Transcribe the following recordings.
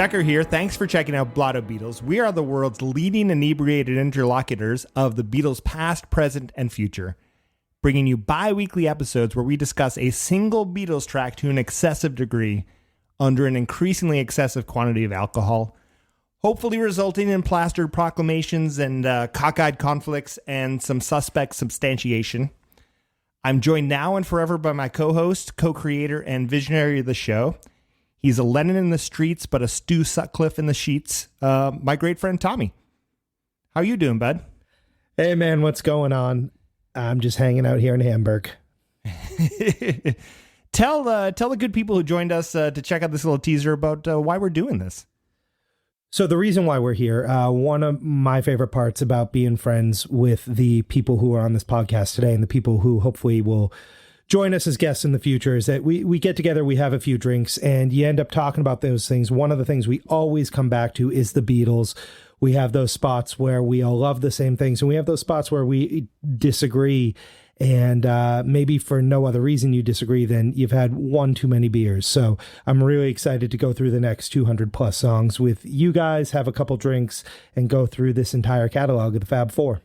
Becker here. Thanks for checking out Blotto Beatles. We are the world's leading inebriated interlocutors of the Beatles' past, present, and future, bringing you bi-weekly episodes where we discuss a single Beatles track to an excessive degree under an increasingly excessive quantity of alcohol, hopefully resulting in plastered proclamations and cockeyed conflicts and some suspect substantiation. I'm joined now and forever by my co-host, co-creator, and visionary of the show. He's a Lennon in the streets, but a Stu Sutcliffe in the sheets. My great friend, Tommy. How you doing, bud? Hey, man, what's going on? I'm just hanging out here in Hamburg. Tell the good people who joined us to check out this little teaser about why we're doing this. So the reason why we're here, one of my favorite parts about being friends with the people who are on this podcast today and the people who hopefully will join us as guests in the future is that we get together, we have a few drinks, and you end up talking about those things. One of the things we always come back to is the Beatles. We have those spots where we all love the same things, and we have those spots where we disagree, and maybe for no other reason you disagree than you've had one too many beers. So I'm really excited to go through the next 200 plus songs with you guys, have a couple drinks, and go through this entire catalog of the Fab Four.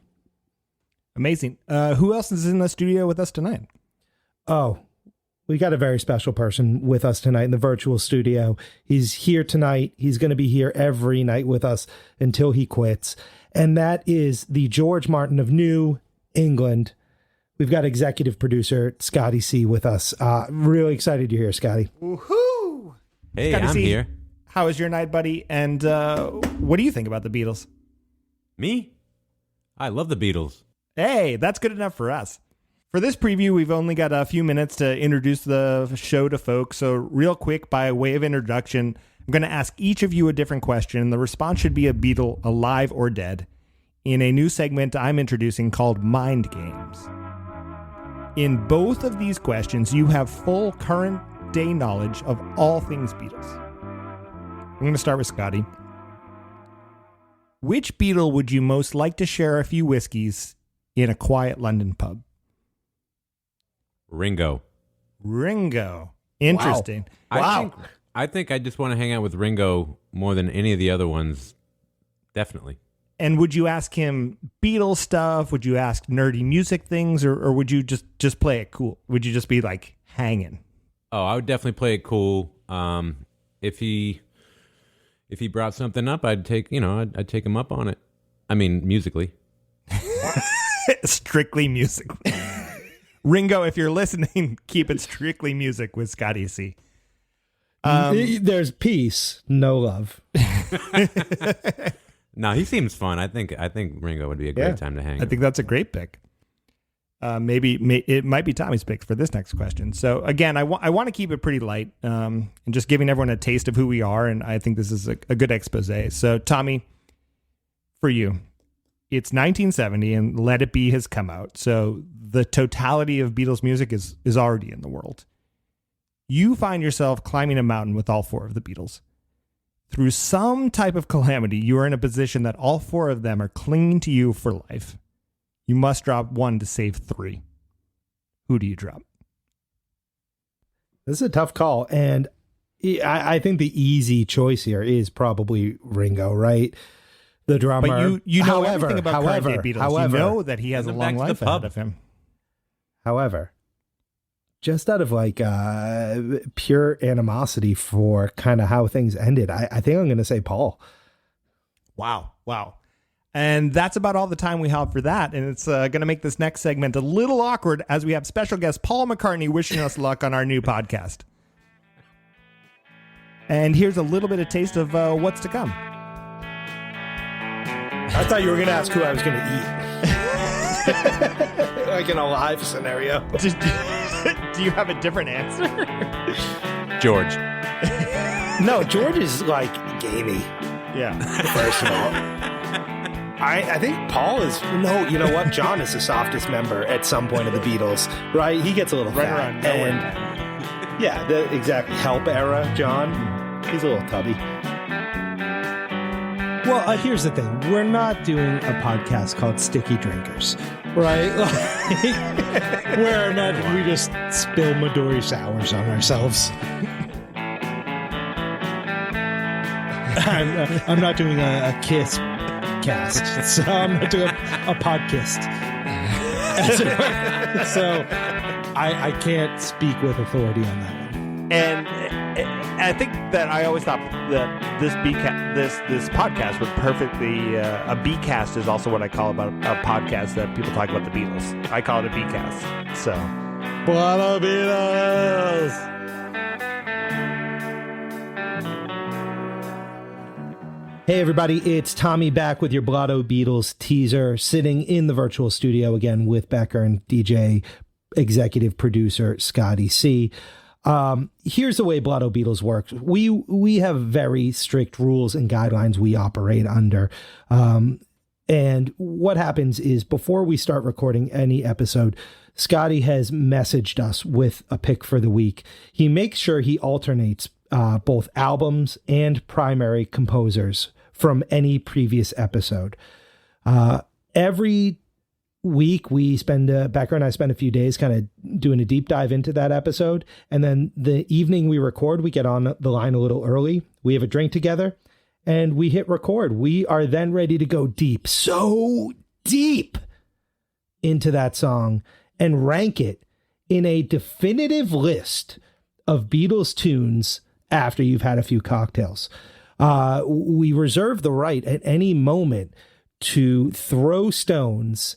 Amazing. Who else is in the studio with us tonight? Oh, we got a very special person with us tonight in the virtual studio. He's here tonight. He's going to be here every night with us until he quits. And that is the George Martin of New England. We've got executive producer Scotty C with us. Really excited you're here, Scotty. Woohoo! Hey, Scotty I'm C, here. How was your night, buddy? And what do you think about the Beatles? Me? I love the Beatles. Hey, that's good enough for us. For this preview, we've only got a few minutes to introduce the show to folks. So real quick, by way of introduction, I'm going to ask each of you a different question. The response should be a Beatle, alive or dead, in a new segment I'm introducing called Mind Games. In both of these questions, you have full current day knowledge of all things Beatles. I'm going to start with Scotty. Which Beatle would you most like to share a few whiskeys in a quiet London pub? Ringo. Interesting. Wow. I think I just want to hang out with Ringo more than any of the other ones. Definitely. And would you ask him Beatles stuff? Would you ask nerdy music things, or would you just play it cool? Would you just be like hanging? Oh, I would definitely play it cool. If he brought something up, I'd take him up on it. I mean, musically. Strictly musically. Ringo, if you're listening, keep it strictly music with Scotty C. There's peace, no love. No, he seems fun. I think Ringo would be a great time to hang. I think that's a great pick. Maybe it might be Tommy's pick for this next question. So again, I want to keep it pretty light and just giving everyone a taste of who we are. And I think this is a good expose. So Tommy, for you, it's 1970 and Let It Be has come out. So the totality of Beatles music is already in the world. You find yourself climbing a mountain with all four of the Beatles. Through some type of calamity, you are in a position that all four of them are clinging to you for life. You must drop one to save three. Who do you drop? This is a tough call. And I think the easy choice here is probably Ringo, right? The drummer. But you know everything about current day Beatles. You know that he has a long life ahead of him. However, just out of like pure animosity for kind of how things ended, I think I'm going to say Paul. Wow. And that's about all the time we have for that. And it's going to make this next segment a little awkward as we have special guest Paul McCartney wishing us luck on our new podcast. And here's a little bit of taste of what's to come. I thought you were going to ask who I was going to eat. Like in a live scenario. Do you have a different answer? George. No, George is like gamey. Yeah. First of all. I think Paul is... No, you know what? John is the softest member at some point of the Beatles, right? He gets a little fat. Around and yeah, exactly. Help era, John. He's a little tubby. Well, here's the thing. We're not doing a podcast called Sticky Drinkers, right? Where we just spill Midori sours on ourselves. I'm not doing a Kiss cast, so I'm not doing a podcast. So I can't speak with authority on that one. And I think that I always thought that this podcast would perfectly a B-cast is also what I call about a podcast that people talk about the Beatles. I call it a B-cast. So, Blotto Beatles. Hey everybody, it's Tommy back with your Blotto Beatles teaser, sitting in the virtual studio again with Becker and DJ executive producer Scotty C. Here's the way Blotto Beatles works. We have very strict rules and guidelines we operate under. And what happens is before we start recording any episode, Scotty has messaged us with a pick for the week. He makes sure he alternates both albums and primary composers from any previous episode. Every week we spend, Becker and I spend a few days kind of doing a deep dive into that episode. And then the evening we record, we get on the line a little early. We have a drink together and we hit record. We are then ready to go deep, so deep into that song and rank it in a definitive list of Beatles tunes after you've had a few cocktails. We reserve the right at any moment to throw stones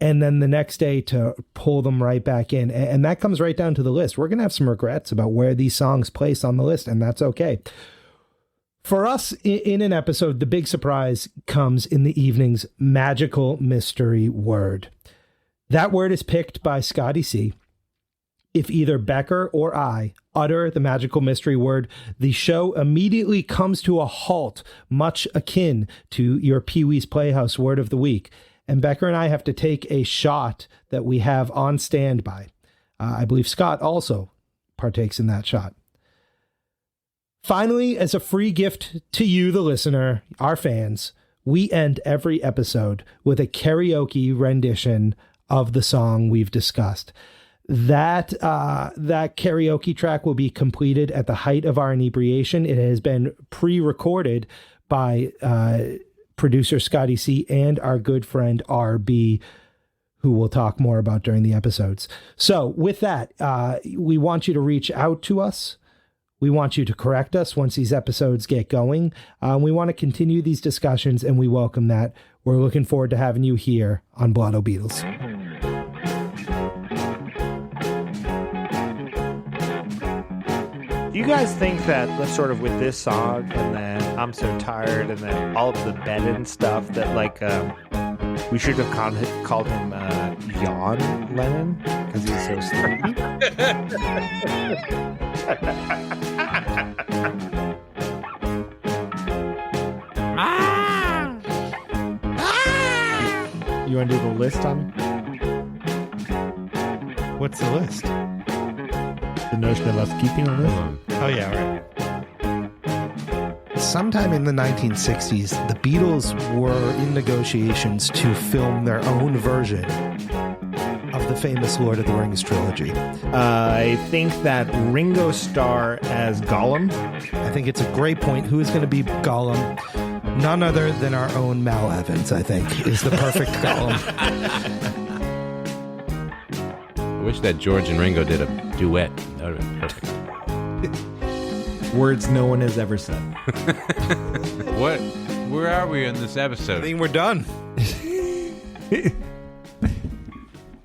and then the next day to pull them right back in. And that comes right down to the list. We're going to have some regrets about where these songs place on the list, and that's okay. For us, in an episode, the big surprise comes in the evening's magical mystery word. That word is picked by Scotty C. If either Becker or I utter the magical mystery word, the show immediately comes to a halt, much akin to your Pee-wee's Playhouse word of the week. And Becker and I have to take a shot that we have on standby. I believe Scott also partakes in that shot. Finally, as a free gift to you, the listener, our fans, we end every episode with a karaoke rendition of the song we've discussed. That karaoke track will be completed at the height of our inebriation. It has been pre-recorded by producer Scotty C and our good friend RB, who we'll talk more about during the episodes. So with that, we want you to reach out to us. We want you to correct us once these episodes get going. We want to continue these discussions, and we welcome that. We're looking forward to having you here on Blotto Beatles. Do you guys think that sort of with this song and then I'm So Tired and then all of the Bennon stuff that like we should have called him Yawn Lennon because he's so sleepy? You want to do the list on? What's the list? The notion of us keeping a list? Oh, yeah, right. Sometime in the 1960s, the Beatles were in negotiations to film their own version of the famous Lord of the Rings trilogy. I think that Ringo Starr as Gollum. I think it's a great point. Who is going to be Gollum? None other than our own Mal Evans, I think, is the perfect Gollum. I wish that George and Ringo did a duet. That would have been perfect. Words no one has ever said. What? Where are we in this episode? I think we're done.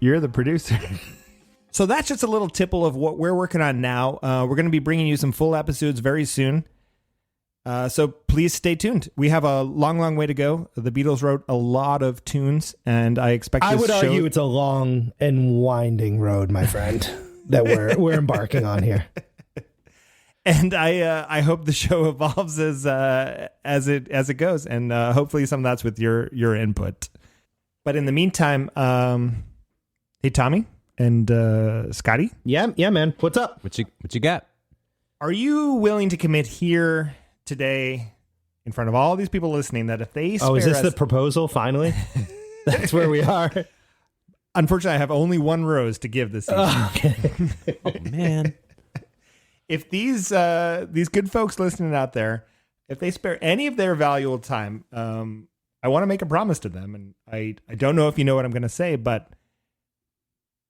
You're the producer. So that's just a little tipple of what we're working on now. We're going to be bringing you some full episodes very soon. So please stay tuned. We have a long, long way to go. The Beatles wrote a lot of tunes, and I expect I would argue it's a long and winding road, my friend, that we're embarking on here. And I hope the show evolves as it goes, and hopefully some of that's with your input. But in the meantime, hey Tommy and Scotty, yeah, man. What's up? What you got? Are you willing to commit here today, in front of all these people listening, that if they spare is this us, the proposal? Finally, that's where we are. Unfortunately, I have only one rose to give this season. Okay. Oh man. If these good folks listening out there if they spare any of their valuable time, I want to make a promise to them. And I don't know if you know what I'm going to say, but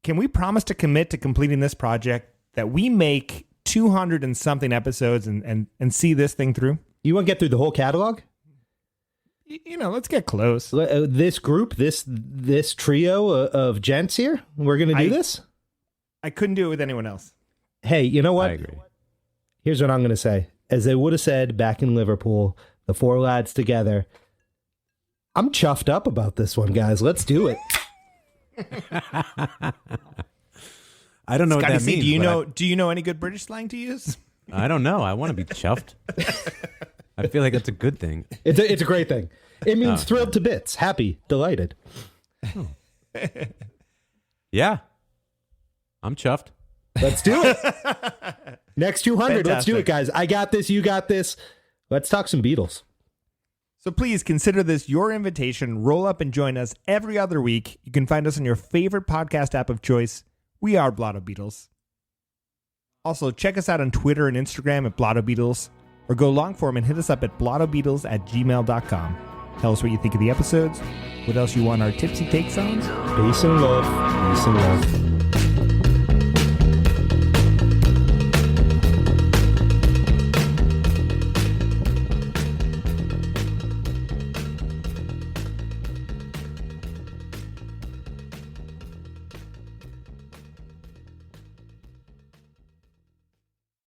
can we promise to commit to completing this project that we make 200 and something episodes and see this thing through? You want to get through the whole catalog? Let's get close. This group, this trio of gents here, we're going to do this? I couldn't do it with anyone else. Hey, you know what? I agree. Here's what I'm going to say. As they would have said back in Liverpool, the four lads together, I'm chuffed up about this one, guys. Let's do it. I don't know Scotty, what that means. do you know any good British slang to use? I don't know. I want to be chuffed. I feel like that's a good thing. It's a great thing. It means thrilled to bits, happy, delighted. Oh. Yeah. I'm chuffed. Let's do it. Next 200. Let's do Fantastic. it, guys. I got this. You got this. Let's talk some Beatles. So please consider this your invitation. Roll up and join us every other week. You can find us on your favorite podcast app of choice. We are Blotto Beatles. Also, check us out on Twitter and Instagram at Blotto Beatles, or go long form and hit us up at blottobeatles@gmail.com. Tell us what you think of the episodes, what else you want our tipsy takes on. Peace and love. Peace and love.